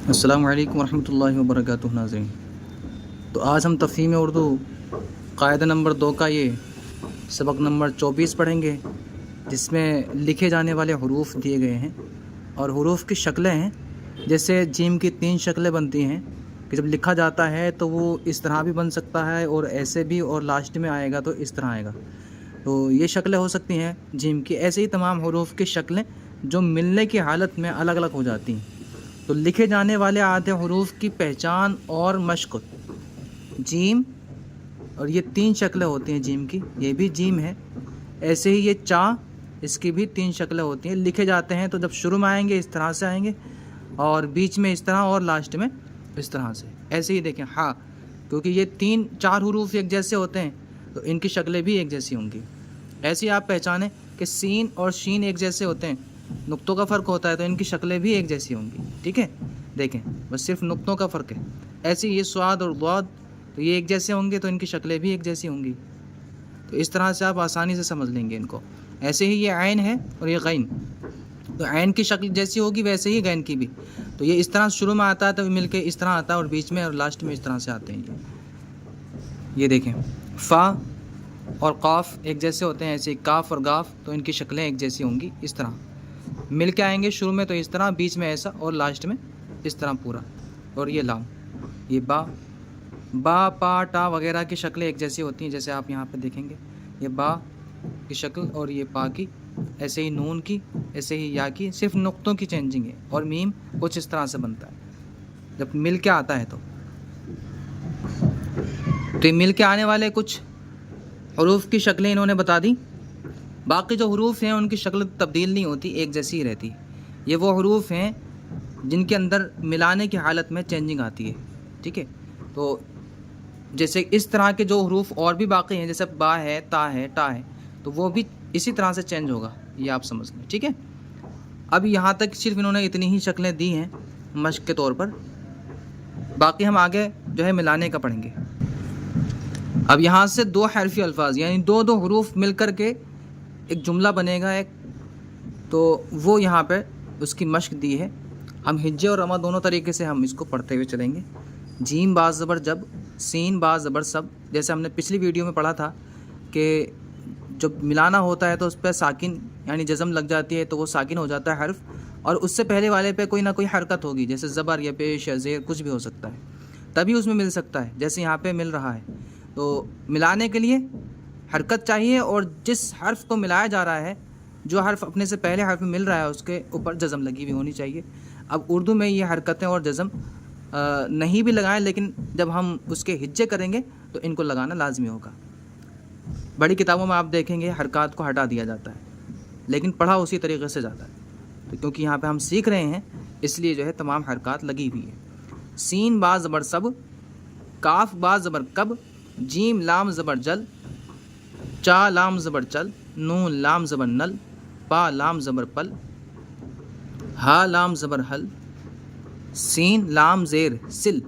السلام علیکم ورحمۃ اللہ وبرکاتہ ناظرین۔ تو آج ہم تفہیم اردو قاعدہ نمبر 2 کا یہ سبق نمبر 24 پڑھیں گے، جس میں لکھے جانے والے حروف دیے گئے ہیں اور حروف کی شکلیں ہیں۔ جیسے جیم کی 3 شکلیں بنتی ہیں کہ جب لکھا جاتا ہے تو وہ اس طرح بھی بن سکتا ہے اور ایسے بھی، اور لاسٹ میں آئے گا تو اس طرح آئے گا۔ تو یہ شکلیں ہو سکتی ہیں جیم کی۔ ایسے ہی تمام حروف کی شکلیں جو ملنے کی حالت میں الگ الگ ہو جاتی ہیں۔ تو لکھے جانے والے آدھے حروف کی پہچان اور مشق جیم، اور یہ 3 شکلیں ہوتی ہیں جیم کی، یہ بھی جیم ہے۔ ایسے ہی یہ چا، اس کی بھی 3 شکلیں ہوتی ہیں۔ لکھے جاتے ہیں تو جب شروع میں آئیں گے اس طرح سے آئیں گے، اور بیچ میں اس طرح، اور لاسٹ میں اس طرح سے۔ ایسے ہی دیکھیں ہاں، کیونکہ یہ 4 حروف ایک جیسے ہوتے ہیں تو ان کی شکلیں بھی ایک جیسی ہوں گی۔ ایسے ہی آپ پہچانیں کہ سین اور شین ایک جیسے ہوتے ہیں، نقطوں کا فرق ہوتا ہے تو ان کی شکلیں بھی ایک جیسی ہوں گی۔ ٹھیک ہے، دیکھیں بس صرف نقطوں کا فرق ہے۔ ایسے ہی یہ سواد اور ضاد، تو یہ ایک جیسے ہوں گے تو ان کی شکلیں بھی ایک جیسی ہوں گی۔ تو اس طرح سے آپ آسانی سے سمجھ لیں گے ان کو۔ ایسے ہی یہ عین ہے اور یہ غین، تو عین کی شکل جیسی ہوگی ویسے ہی غین کی بھی۔ تو یہ اس طرح شروع میں آتا ہے تو مل کے اس طرح آتا ہے، اور بیچ میں اور لاسٹ میں اس طرح سے آتے ہیں۔ یہ دیکھیں فا اور قاف ایک جیسے ہوتے ہیں، ایسے ہی کاف اور گاف، تو ان کی شکلیں ایک جیسی ہوں گی۔ اس طرح مل کے آئیں گے، شروع میں تو اس طرح، بیچ میں ایسا، اور لاسٹ میں اس طرح پورا۔ اور یہ لام، یہ با پا ٹا وغیرہ کی شکلیں ایک جیسی ہوتی ہیں، جیسے آپ یہاں پہ دیکھیں گے، یہ با کی شکل اور یہ پا کی، ایسے ہی نون کی، ایسے ہی یا کی، صرف نقطوں کی چینجنگ ہے۔ اور میم کچھ اس طرح سے بنتا ہے جب مل کے آتا ہے تو یہ مل کے آنے والے کچھ حروف کی شکلیں انہوں نے بتا دی۔ باقی جو حروف ہیں ان کی شکل تبدیل نہیں ہوتی، ایک جیسی ہی رہتی۔ یہ وہ حروف ہیں جن کے اندر ملانے کی حالت میں چینجنگ آتی ہے۔ ٹھیک ہے، تو جیسے اس طرح کے جو حروف اور بھی باقی ہیں، جیسے با ہے، تا ہے، ٹا ہے، تو وہ بھی اسی طرح سے چینج ہوگا، یہ آپ سمجھ لیں۔ ٹھیک ہے، اب یہاں تک صرف انہوں نے اتنی ہی شکلیں دی ہیں مشق کے طور پر، باقی ہم آگے جو ہے ملانے کا پڑھیں گے۔ اب یہاں سے 2 حرفی الفاظ، یعنی 2 حروف مل کر کے ایک جملہ بنے گا ایک، تو وہ یہاں پہ اس کی مشق دی ہے۔ ہم ہجے اور رما دونوں طریقے سے ہم اس کو پڑھتے ہوئے چلیں گے۔ جیم با زبر جب، سین با زبر سب، جیسے ہم نے پچھلی ویڈیو میں پڑھا تھا کہ جب ملانا ہوتا ہے تو اس پہ ساکن یعنی جزم لگ جاتی ہے تو وہ ساکن ہو جاتا ہے حرف، اور اس سے پہلے والے پہ کوئی نہ کوئی حرکت ہوگی، جیسے زبر یا پیش یا زیر، کچھ بھی ہو سکتا ہے، تبھی اس میں مل سکتا ہے، جیسے یہاں پہ مل رہا ہے۔ تو ملانے کے لیے حرکت چاہیے، اور جس حرف کو ملایا جا رہا ہے، جو حرف اپنے سے پہلے حرف میں مل رہا ہے، اس کے اوپر جزم لگی ہوئی ہونی چاہیے۔ اب اردو میں یہ حرکتیں اور جزم نہیں بھی لگائیں، لیکن جب ہم اس کے ہجے کریں گے تو ان کو لگانا لازمی ہوگا۔ بڑی کتابوں میں آپ دیکھیں گے حرکات کو ہٹا دیا جاتا ہے، لیکن پڑھا اسی طریقے سے جاتا ہے۔ تو کیونکہ یہاں پہ ہم سیکھ رہے ہیں، اس لیے جو ہے تمام حرکات لگی ہوئی ہے۔ سین با زبر سب، کاف با زبر کب، جیم لام زبر جل، چا لام زبر چل، نون لام زبر نل، پا لام زبر پل، ہا لام زبر حل، سین لام زیر سل۔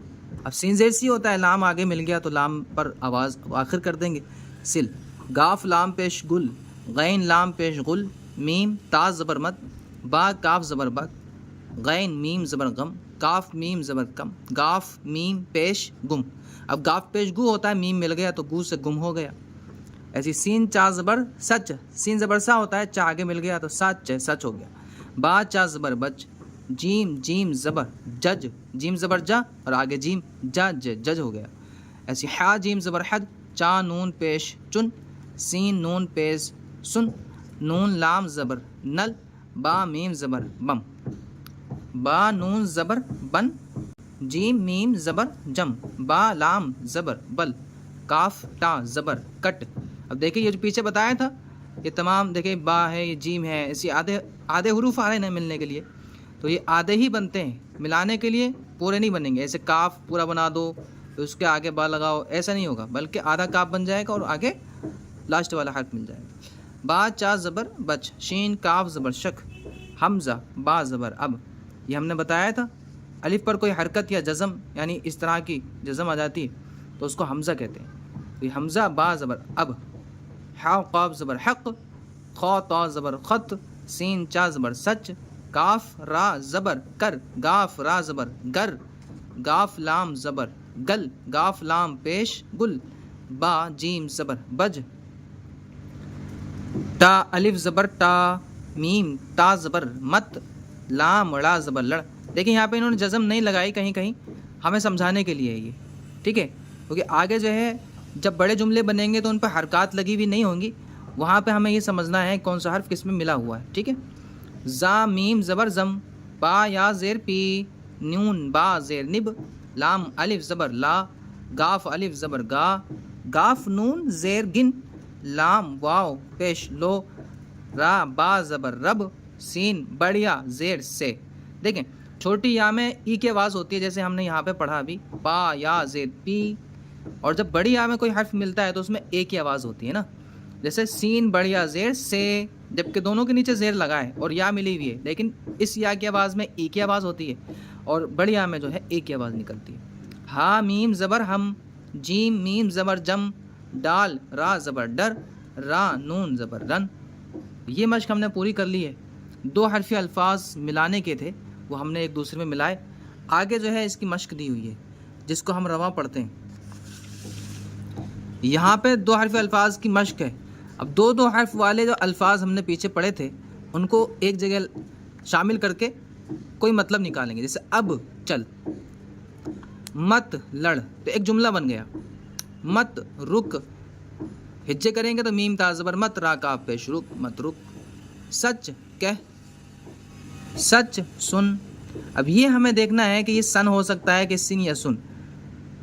اب سین زیر سی ہوتا ہے، لام آگے مل گیا تو لام پر آواز آخر کر دیں گے، سل۔ گاف لام پیش گل، غین لام پیش غل، میم تا زبر مد، با کاف زبر بک، غین میم زبر غم، کاف میم زبر کم، گاف میم پیش گم۔ اب گاف پیش گو ہوتا ہے، میم مل گیا تو گو سے گم ہو گیا۔ ایسی سین چا زبر سچ، سین زبر سا ہوتا ہے، چا آگے مل گیا تو سچ ہے، سچ ہو گیا۔ با چا زبر بچ، جیم زبر جج، جیم زبر جا اور آگے جیم جج، جج ہو گیا۔ ایسی حا جیم زبر حد، چا نون پیش چن، سین نون پیش سن، نون لام زبر نل، با میم زبر بم، با نون زبر بن، جیم میم زبر جم، با لام زبر بل، کاف ٹا زبر کٹ۔ اب دیکھیں یہ جو پیچھے بتایا تھا، یہ تمام دیکھیں، با ہے، یہ جیم ہے، ایسی آدھے حروف آ رہے ہیں ملنے کے لیے، تو یہ آدھے ہی بنتے ہیں، ملانے کے لیے پورے نہیں بنیں گے۔ ایسے کاف پورا بنا دو تو اس کے آگے با لگاؤ، ایسا نہیں ہوگا، بلکہ آدھا کاف بن جائے گا اور آگے لاسٹ والا حرف مل جائے گا۔ با چا زبر بچ، شین کاف زبر شک، حمزہ با زبر اب، یہ ہم نے بتایا تھا۔ الف پر کوئی حرکت یا جزم یعنی اس طرح کی جزم آ جاتی ہے تو اس کو حمزہ کہتے ہیں۔ تو یہ حمزہ با زبر اب، حا قاف زبر حق، خا تا زبر خط، سین چا زبر سچ، کاف را زبر کر، گاف را زبر گر، گاف لام زبر گل، گاف لام پیش گل، با جیم زبر بج، تا الف زبر ٹا، میم تا زبر مت، لام ڑا زبر لڑ. دیکھیں یہاں پہ انہوں نے جزم نہیں لگائی، کہیں کہیں ہمیں سمجھانے کے لیے ہے یہ، ٹھیک ہے، کیونکہ آگے جو ہے جب بڑے جملے بنیں گے تو ان پہ حرکات لگی ہوئی نہیں ہوں گی، وہاں پہ ہمیں یہ سمجھنا ہے کون سا حرف کس میں ملا ہوا ہے، ٹھیک ہے. زا میم زبر زم، با یا زیر پی، نون با زیر نب، لام الف زبر لا، گاف الف زبر گا، گاف نون زیر گن، لام واو پیش لو، را با زبر رب، سین بڑیا زیر سے. دیکھیں چھوٹی یا میں ای کی آواز ہوتی ہے جیسے ہم نے یہاں پہ پڑھا ابھی، پا یا زیر پی، اور جب بڑی یا میں کوئی حرف ملتا ہے تو اس میں اے کی آواز ہوتی ہے نا، جیسے سین بڑیا زیر سے، جبکہ دونوں کے نیچے زیر لگا ہے اور یا ملی ہوئی ہے، لیکن اس یا کی آواز میں ای کی آواز ہوتی ہے اور بڑی یا میں جو ہے اے کی آواز نکلتی ہے. ہا میم زبر ہم، جیم میم زبر جم، ڈال را زبر ڈر، را نون زبر رن. یہ مشق ہم نے پوری کر لی ہے. دو حرفی الفاظ ملانے کے تھے، وہ ہم نے ایک دوسرے میں ملائے. آگے جو ہے اس کی مشق دی ہوئی ہے جس کو ہم رواں پڑھتے ہیں. یہاں پہ دو حرفی الفاظ کی مشق ہے. اب دو دو حرف والے جو الفاظ ہم نے پیچھے پڑھے تھے ان کو ایک جگہ شامل کر کے کوئی مطلب نکالیں گے. جیسے اب چل، مت لڑ، تو ایک جملہ بن گیا. مت رک، ہجے کریں گے تو میم تا زبر مت، را کاف پیش رک، مت رک. سچ کہہ، سچ سن. اب یہ ہمیں دیکھنا ہے کہ یہ سن ہو سکتا ہے کہ سن یا سن.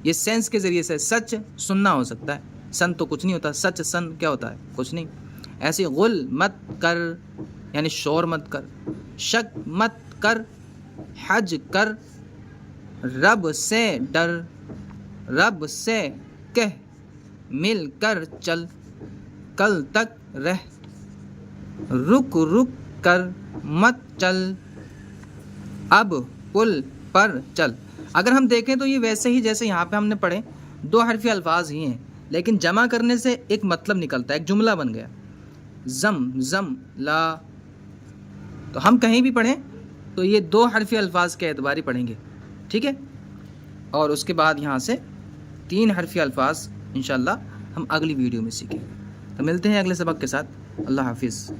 یہ سینس کے ذریعے سے سچ سننا ہو سکتا ہے، سن تو کچھ نہیں ہوتا. سچ سن کیا ہوتا ہے؟ کچھ نہیں. ایسے غل مت کر یعنی شور مت کر، شک مت کر، حج کر، رب سے ڈر، رب سے کہہ، مل کر چل، کل تک رہ، رک رک کر، مت چل، اب پل پر چل. اگر ہم دیکھیں تو یہ ویسے ہی جیسے یہاں پہ ہم نے پڑھے دو حرفی الفاظ ہی ہیں، لیکن جمع کرنے سے ایک مطلب نکلتا ہے، ایک جملہ بن گیا. زم زم لا، تو ہم کہیں بھی پڑھیں تو یہ دو حرفی الفاظ کے اعتبار ہی پڑھیں گے، ٹھیک ہے. اور اس کے بعد یہاں سے تین حرفی الفاظ انشاءاللہ ہم اگلی ویڈیو میں سیکھیں. تو ملتے ہیں اگلے سبق کے ساتھ. اللہ حافظ.